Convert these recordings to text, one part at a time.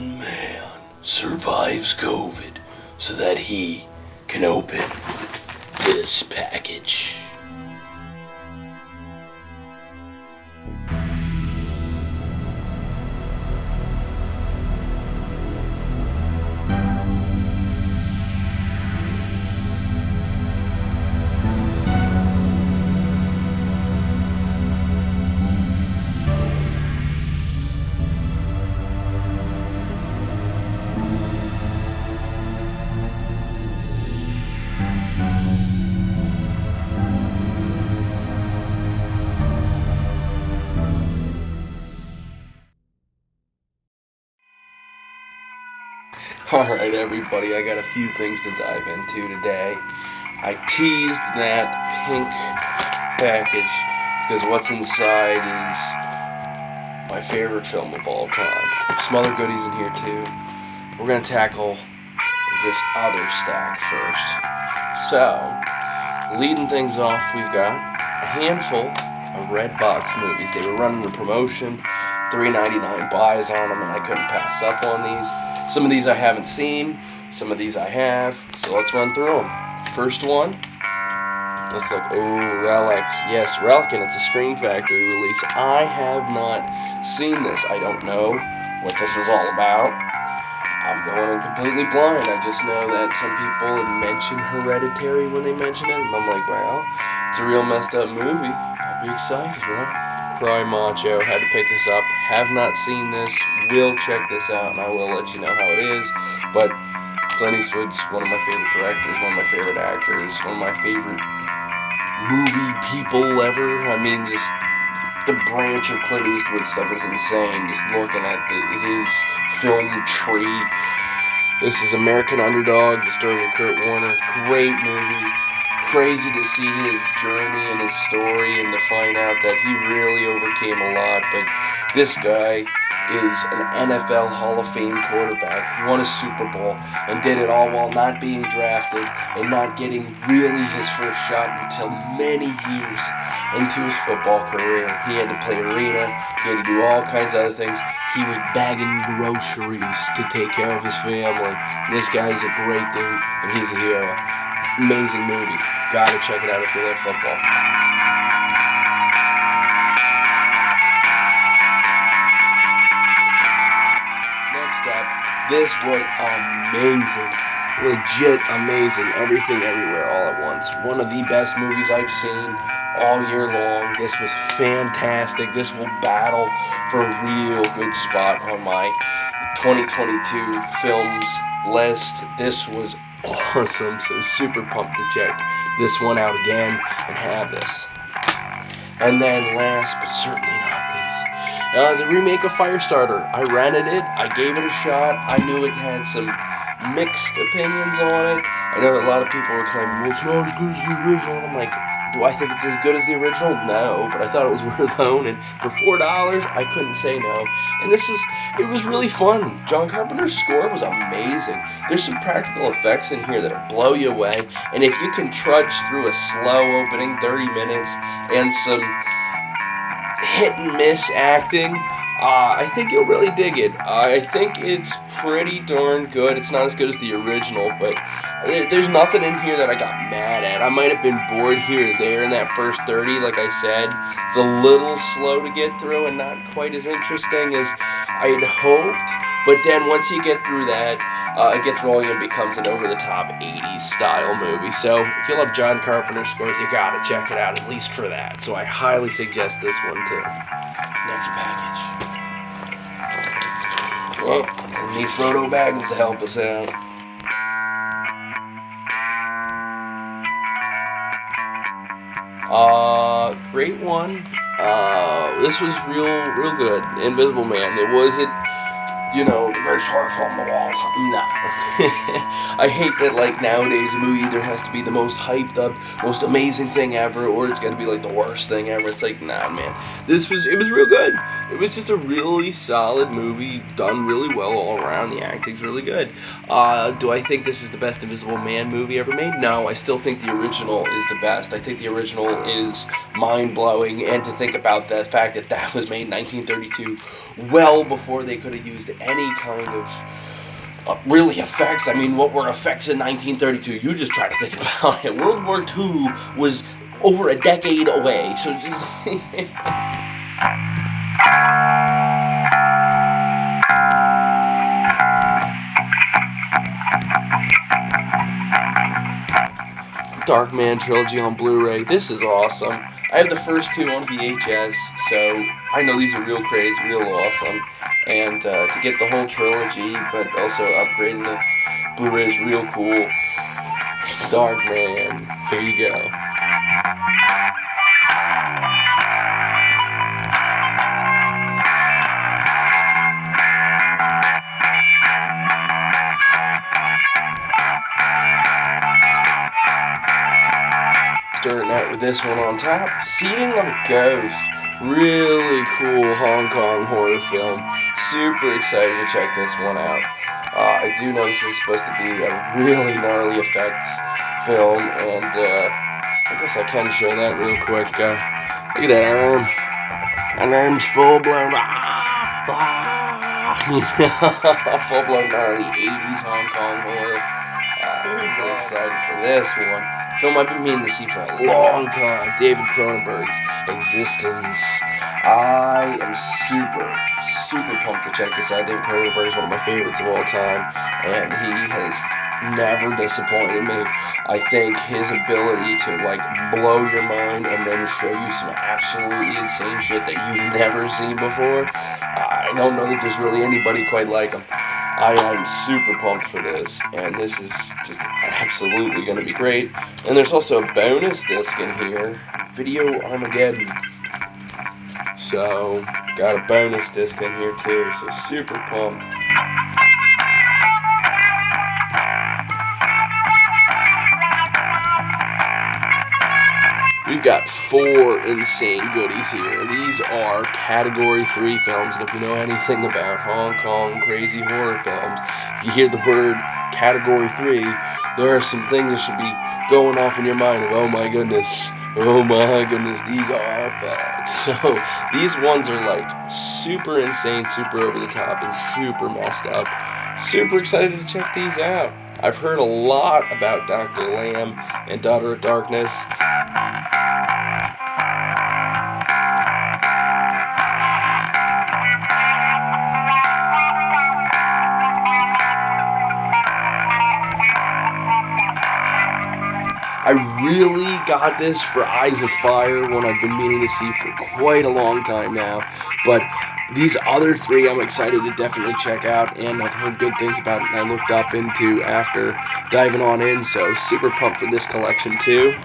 one man survives COVID so that he can open this package. Alright everybody, I got a few things to dive into today. I teased that pink package because what's inside is my favorite film of all time. Some other goodies in here too. We're going to tackle this other stack first. So, leading things off, we've got a handful of Redbox movies. They were running a promotion, $3.99 buys on them, and I couldn't pass up on these. Some of these I haven't seen, some of these I have, so let's run through them. First one, let's look, Relic. Yes, Relic, and it's a Scream Factory release. I have not seen this. I don't know what this is all about. I'm going in completely blind. I just know that some people had mentioned Hereditary when they mention it, and I'm like, well, it's a real messed up movie. I'll be excited, right? Cry Macho, had to pick this up. Have not seen this, will check this out, and I will let you know how it is. But Clint Eastwood's one of my favorite directors, one of my favorite actors, one of my favorite movie people ever. I mean, just the branch of Clint Eastwood stuff is insane. Just looking at his film tree. This is American Underdog, the story of Kurt Warner. Great movie. Crazy to see his journey and his story and to find out that he really overcame a lot. But this guy is an NFL Hall of Fame quarterback, won a Super Bowl, and did it all while not being drafted and not getting really his first shot until many years into his football career. He had to play arena, he had to do all kinds of other things. He was bagging groceries to take care of his family. This guy's a great dude, and he's a hero. Amazing movie. Gotta check it out if you love football. Next up, this was amazing. Legit amazing. Everything Everywhere All at Once. One of the best movies I've seen all year long. This was fantastic. This will battle for a real good spot on my 2022 films list. This was awesome, so super pumped to check this one out again and have this. And then last but certainly not least, the remake of Firestarter. I rented it, I gave it a shot. I knew it had some mixed opinions on it. I know that a lot of people were claiming, well, it's not as good as the original. And I'm like, do I think it's as good as the original? No, but I thought it was worth owning. For $4, I couldn't say no. And it was really fun. John Carpenter's score was amazing. There's some practical effects in here that'll blow you away. And if you can trudge through a slow opening 30 minutes and some hit and miss acting, I think you'll really dig it. I think it's pretty darn good. It's not as good as the original, but there's nothing in here that I got mad at. I might have been bored here or there in that first 30, like I said. It's a little slow to get through and not quite as interesting as I'd hoped. But then once you get through that, it gets rolling and becomes an over-the-top 80s style movie. So if you love John Carpenter scores, you gotta check it out, at least for that. So I highly suggest this one too. Next package. Well, I need Frodo Baggins to help us out. Great one. This was real good. Invisible Man. It wasn't, the greatest horror film of all time. Nah. I hate that, like, nowadays a movie either has to be the most hyped up, most amazing thing ever, or it's gotta be, like, the worst thing ever. It's like, nah, man. It was real good. It was just a really solid movie, done really well all around. The acting's really good. Do I think this is the best Invisible Man movie ever made? No, I still think the original is the best. I think the original is mind-blowing, and to think about the fact that that was made in 1932, well before they could have used any kind of really effects. I mean, what were effects in 1932? You just try to think about it. World War II was over a decade away, so Darkman Trilogy on Blu-ray. This is awesome. I have the first two on VHS, so I know these are real crazy, real awesome. And to get the whole trilogy, but also upgrading the Blu-ray is real cool. Darkman, here you go. Starting out with this one on top, Seeding of a Ghost. Really cool Hong Kong horror film. Super excited to check this one out. I do know this is supposed to be a really gnarly effects film, and I guess I can show that real quick. Look at that arm. That arm's full blown. Full blown gnarly 80s Hong Kong horror. I'm really excited for this one. Film I've been meaning to see for a long time. David Cronenberg's Existence. I am super pumped to check this out. David Cronenberg is one of my favorites of all time, and he has never disappointed me. I think his ability to blow your mind and then show you some absolutely insane shit that you've never seen before. I don't know that there's really anybody quite like him. I am super pumped for this, and this is just absolutely going to be great. And there's also a bonus disc in here, Video Armageddon. So, got a bonus disc in here too, so super pumped. We've got 4 insane goodies here. These are Category 3 films, and if you know anything about Hong Kong crazy horror films, if you hear the word Category 3, there are some things that should be going off in your mind of, oh my goodness, these are fucked. So, these ones are super insane, super over the top, and super messed up. Super excited to check these out. I've heard a lot about Dr. Lamb and Daughter of Darkness. I really got this for Eyes of Fire, one I've been meaning to see for quite a long time now, but these other 3 I'm excited to definitely check out, and I've heard good things about it, and I looked up into after diving on in, so super pumped for this collection too.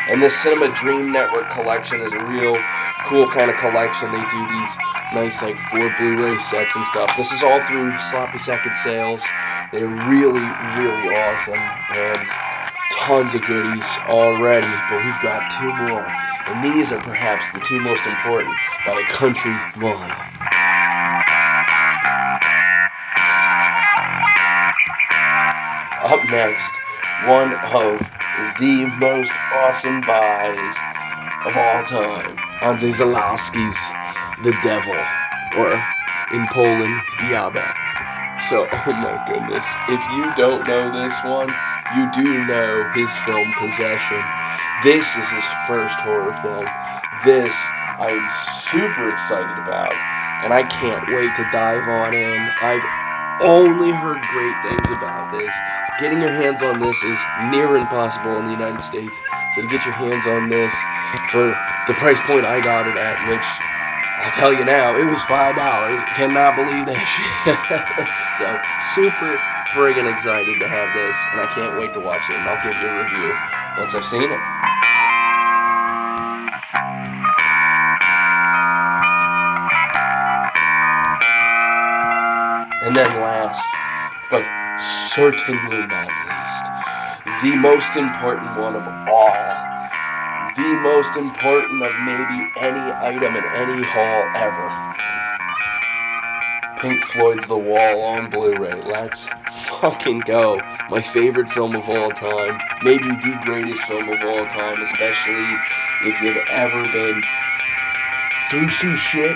And this Cinema Dream Network collection is a real cool kind of collection. They do these nice 4 Blu-ray sets and stuff. This is all through Sloppy Second Sales. They're really awesome, and tons of goodies already, but we've got 2 more, and these are perhaps the 2 most important by a country mile. Up next, one of the most awesome buys of all time, Andrzej Zalowski's The Devil, or in Poland, Diablo. So, oh my goodness, if you don't know this one, you do know his film Possession. This is his first horror film. This I'm super excited about, and I can't wait to dive on in. I've only heard great things about this. Getting your hands on this is near impossible in the United States, so to get your hands on this for the price point I got it at, which I'll tell you now, it was $5. Cannot believe that shit. So, super friggin' excited to have this, and I can't wait to watch it, and I'll give you a review once I've seen it. And then last, but certainly not least, the most important one of all, the most important of maybe any item in any haul ever. Pink Floyd's The Wall on Blu-ray. Let's fucking go. My favorite film of all time. Maybe the greatest film of all time, especially if you've ever been through some shit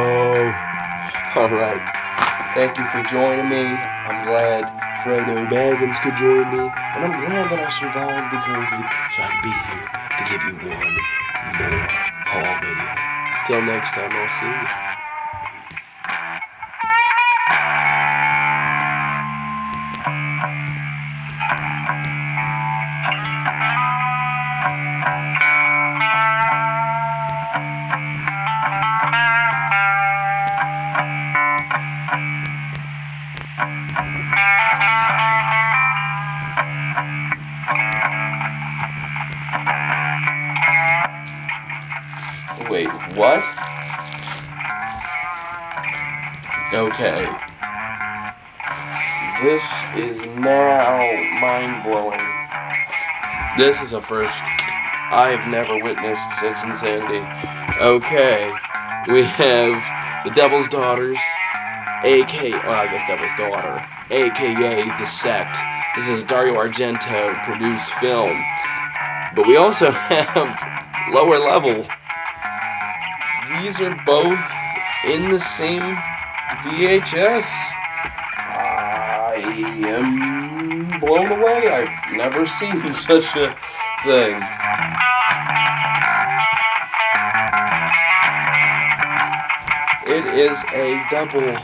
no. Alright. Thank you for joining me. I'm glad Frodo Baggins could join me. And I'm glad that I survived the COVID so I can be here to give you one more haul video. Till next time, I'll see you. Wait, what? Okay. This is now mind-blowing. This is a first I have never witnessed since Insanity. Okay. We have The Devil's Daughters, Devil's Daughter, aka The Sect. This is a Dario Argento produced film. But we also have Lower Level. These are both in the same VHS. I am blown away. I've never seen such a thing. It is a double.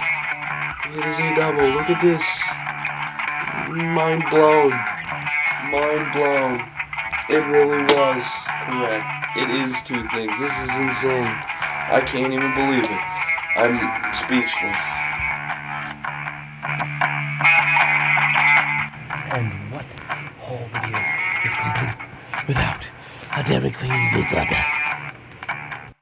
It is a double. Look at this. Mind blown. Mind blown. It really was correct. It is two things. This is insane. I can't even believe it. I'm speechless. And what whole video is complete without a Dairy Queen blizzard?